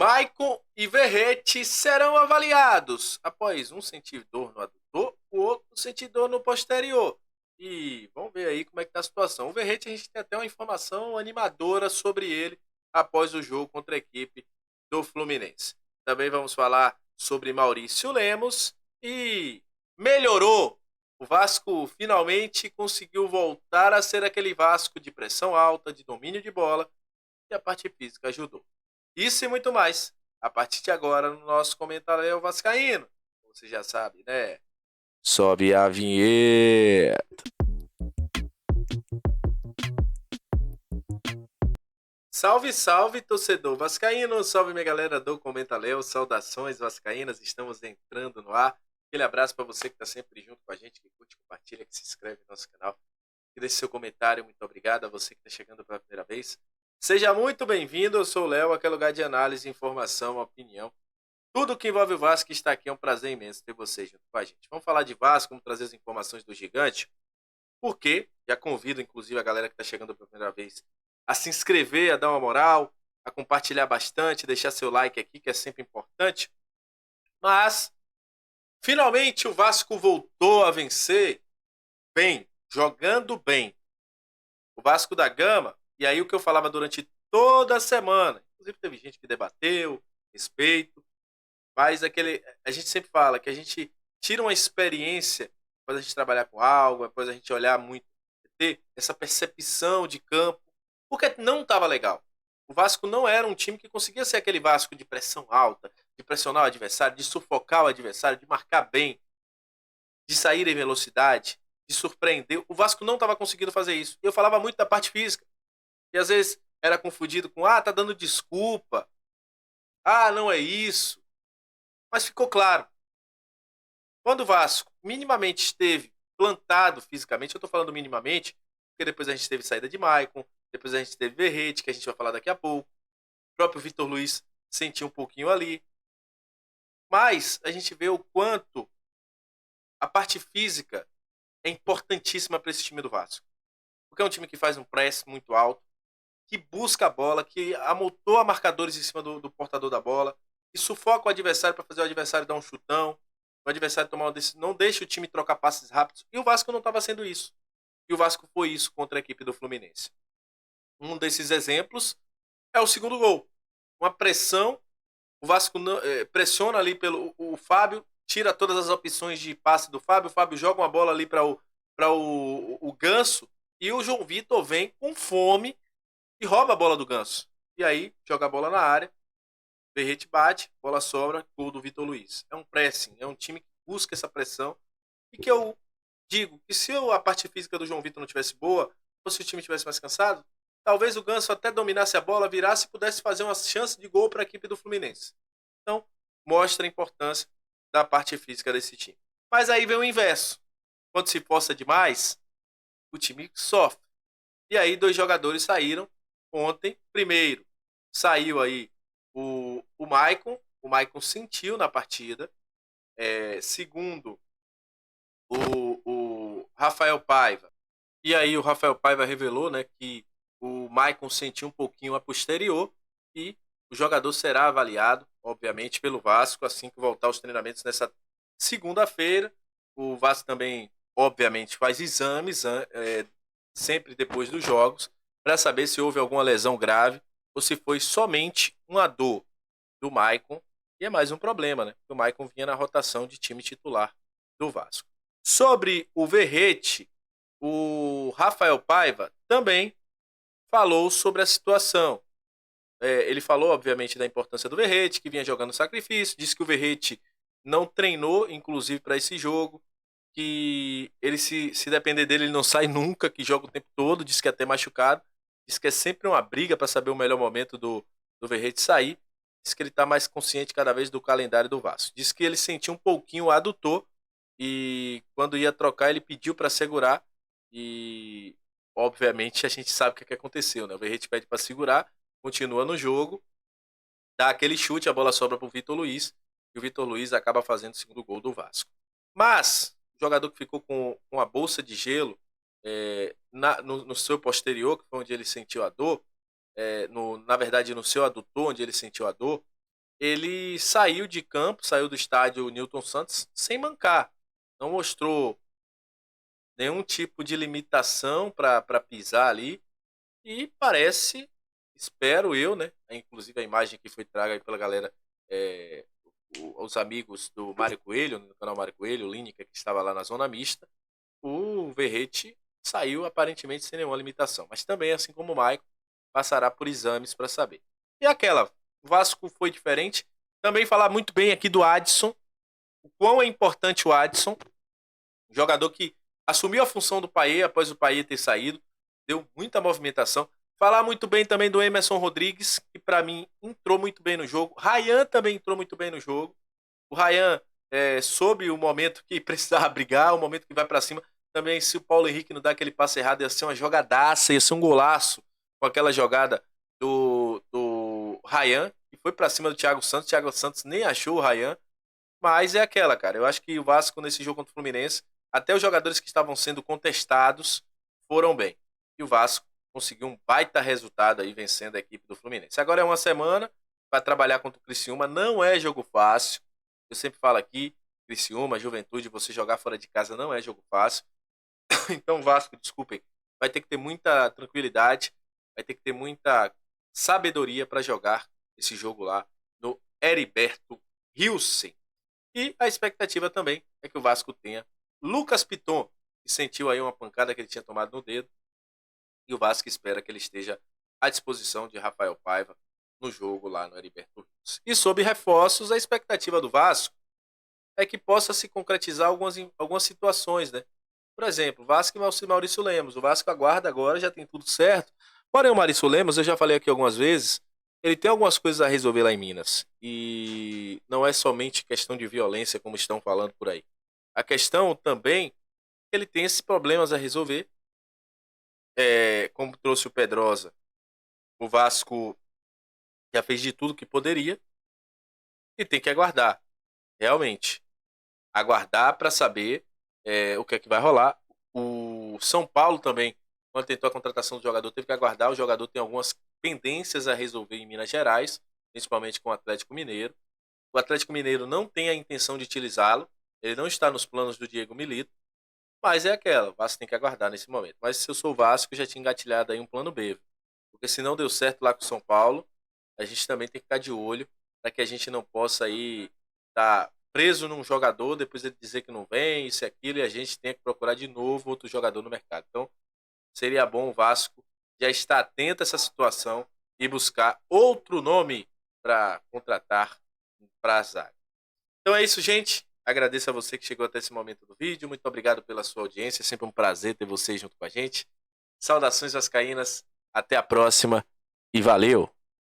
Maicon e Verrete serão avaliados após um sentir dor no adutor, o outro sentir dor no posterior. E vamos ver aí como é que tá a situação. O Verrete, a gente tem até uma informação animadora sobre ele após o jogo contra a equipe do Fluminense. Também vamos falar sobre Maurício Lemos e melhorou. O Vasco finalmente conseguiu voltar a ser aquele Vasco de pressão alta, de domínio de bola, e a parte física ajudou. Isso e muito mais. A partir de agora, no nosso comentário vascaíno. Você já sabe, né? Sobe a vinheta. Salve, salve, torcedor vascaíno. Salve, minha galera do Comenta Léo. Saudações vascaínas. Estamos entrando no ar. Aquele abraço para você que está sempre junto com a gente, que curte, compartilha, que se inscreve no nosso canal. Que deixe seu comentário. Muito obrigado a você que está chegando pela primeira vez. Seja muito bem-vindo. Eu sou o Léo, aquele lugar de análise, informação, opinião. Tudo que envolve o Vasco está aqui. É um prazer imenso ter você junto com a gente. Vamos falar de Vasco, vamos trazer as informações do gigante. Porque já convido, inclusive, a galera que está chegando pela primeira vez a se inscrever, a dar uma moral, a compartilhar bastante, deixar seu like aqui, que é sempre importante. Mas, finalmente, o Vasco voltou a vencer bem, jogando bem. O Vasco da Gama, e aí o que eu falava durante toda a semana, inclusive teve gente que debateu, respeito, mas a gente sempre fala que a gente tira uma experiência depois a gente trabalhar com algo, depois a gente olhar muito, ter essa percepção de campo, porque não estava legal. O Vasco não era um time que conseguia ser aquele Vasco de pressão alta, de pressionar o adversário, de sufocar o adversário, de marcar bem, de sair em velocidade, de surpreender. O Vasco não estava conseguindo fazer isso. Eu falava muito da parte física, e às vezes era confundido com, tá dando desculpa, não é isso. Mas ficou claro. Quando o Vasco minimamente esteve plantado fisicamente, eu estou falando minimamente, porque depois a gente teve saída de Maicon, depois a gente teve Verrete, que a gente vai falar daqui a pouco. O próprio Vitor Luiz sentiu um pouquinho ali. Mas a gente vê o quanto a parte física é importantíssima para esse time do Vasco. Porque é um time que faz um press muito alto, que busca a bola, que amontoa marcadores em cima do portador da bola, que sufoca o adversário para fazer o adversário dar um chutão, o adversário tomar uma decisão, não deixa o time trocar passes rápidos. E o Vasco não estava sendo isso. E o Vasco foi isso contra a equipe do Fluminense. Um desses exemplos é o segundo gol. Uma pressão, o Vasco pressiona ali pelo o Fábio, tira todas as opções de passe do Fábio, o Fábio joga uma bola ali para o Ganso, e o João Vitor vem com fome e rouba a bola do Ganso. E aí, joga a bola na área, Verrete bate, bola sobra, gol do Vitor Luiz. É um pressing, é um time que busca essa pressão, e que eu digo que se a parte física do João Vitor não tivesse boa, ou se o time tivesse mais cansado, talvez o Ganso até dominasse a bola, virasse e pudesse fazer uma chance de gol para a equipe do Fluminense. Então, mostra a importância da parte física desse time. Mas aí vem o inverso. Quando se força demais, o time sofre. E aí 2 jogadores saíram ontem. Primeiro, saiu aí o Maicon. O Maicon sentiu na partida. Segundo, o Rafael Paiva. E aí o Rafael Paiva revelou, né, que o Maicon sentiu um pouquinho a posterior e o jogador será avaliado, obviamente, pelo Vasco assim que voltar aos treinamentos nessa segunda-feira. O Vasco também, obviamente, faz exames sempre depois dos jogos para saber se houve alguma lesão grave ou se foi somente uma dor do Maicon. E é mais um problema, né? O Maicon vinha na rotação de time titular do Vasco. Sobre o Verrete, o Rafael Paiva também falou sobre a situação. Ele falou, obviamente, da importância do Verrete, que vinha jogando sacrifício, disse que o Verrete não treinou, inclusive, para esse jogo, que ele, se depender dele, ele não sai nunca, que joga o tempo todo, disse que é até machucado, disse que é sempre uma briga para saber o melhor momento do Verrete sair, disse que ele está mais consciente cada vez do calendário do Vasco. Disse que ele sentiu um pouquinho o adutor e quando ia trocar ele pediu para segurar e obviamente a gente sabe o que aconteceu, né? O Verrete pede para segurar, continua no jogo, dá aquele chute, a bola sobra para o Vitor Luiz e o Vitor Luiz acaba fazendo o segundo gol do Vasco. Mas o jogador que ficou com a bolsa de gelo no seu posterior, que foi onde ele sentiu a dor, na verdade no seu adutor, onde ele sentiu a dor, ele saiu de campo, saiu do estádio Newton Santos sem mancar. Não mostrou nenhum tipo de limitação para pisar ali. E parece, espero eu, né? Inclusive a imagem que foi traga aí pela galera, é, os amigos do Mário Coelho, no canal Mário Coelho, o Lineker, que estava lá na zona mista, o Verrete saiu aparentemente sem nenhuma limitação. Mas também, assim como o Maicon, passará por exames para saber. E aquela, o Vasco foi diferente. Também falar muito bem aqui do Adson, o quão é importante o Adson, um jogador que assumiu a função do Payet após o Payet ter saído, deu muita movimentação. Falar muito bem também do Emerson Rodrigues, que para mim entrou muito bem no jogo. Ryan também entrou muito bem no jogo. O Ryan soube o momento que precisava brigar, o momento que vai para cima. Também, se o Paulo Henrique não dá aquele passe errado, ia ser uma jogadaça, ia ser um golaço com aquela jogada do Ryan, que foi para cima do Thiago Santos. O Thiago Santos nem achou o Ryan. Mas é aquela, cara. Eu acho que o Vasco, nesse jogo contra o Fluminense, até os jogadores que estavam sendo contestados foram bem. E o Vasco conseguiu um baita resultado aí, vencendo a equipe do Fluminense. Agora é uma semana para trabalhar contra o Criciúma. Não é jogo fácil. Eu sempre falo aqui, Criciúma, Juventude, você jogar fora de casa não é jogo fácil. Então o Vasco, desculpem, vai ter que ter muita tranquilidade, vai ter que ter muita sabedoria para jogar esse jogo lá no Heriberto Hilsen. E a expectativa também é que o Vasco tenha Lucas Piton, que sentiu aí uma pancada que ele tinha tomado no dedo. E o Vasco espera que ele esteja à disposição de Rafael Paiva no jogo lá no Heriberto Rios. E sobre reforços, a expectativa do Vasco é que possa se concretizar algumas situações, né? Por exemplo, Vasco e Maurício Lemos. O Vasco aguarda agora, já tem tudo certo. Porém, o Maurício Lemos, eu já falei aqui algumas vezes, ele tem algumas coisas a resolver lá em Minas. E não é somente questão de violência, como estão falando por aí. A questão também é que ele tem esses problemas a resolver. Como trouxe o Pedrosa, o Vasco já fez de tudo que poderia e tem que aguardar, realmente. Aguardar para saber o que é que vai rolar. O São Paulo também, quando tentou a contratação do jogador, teve que aguardar. O jogador tem algumas pendências a resolver em Minas Gerais, principalmente com o Atlético Mineiro. O Atlético Mineiro não tem a intenção de utilizá-lo, ele não está nos planos do Diego Milito, mas é aquela, o Vasco tem que aguardar nesse momento. Mas se eu sou o Vasco, eu já tinha engatilhado aí um plano B, porque se não deu certo lá com o São Paulo, a gente também tem que ficar de olho para que a gente não possa aí estar preso num jogador, depois ele dizer que não vem, isso e aquilo, e a gente tem que procurar de novo outro jogador no mercado. Então, seria bom o Vasco já estar atento a essa situação e buscar outro nome para contratar para a zaga. Então é isso, gente. Agradeço a você que chegou até esse momento do vídeo. Muito obrigado pela sua audiência. É sempre um prazer ter vocês junto com a gente. Saudações vascaínas. Até a próxima e valeu!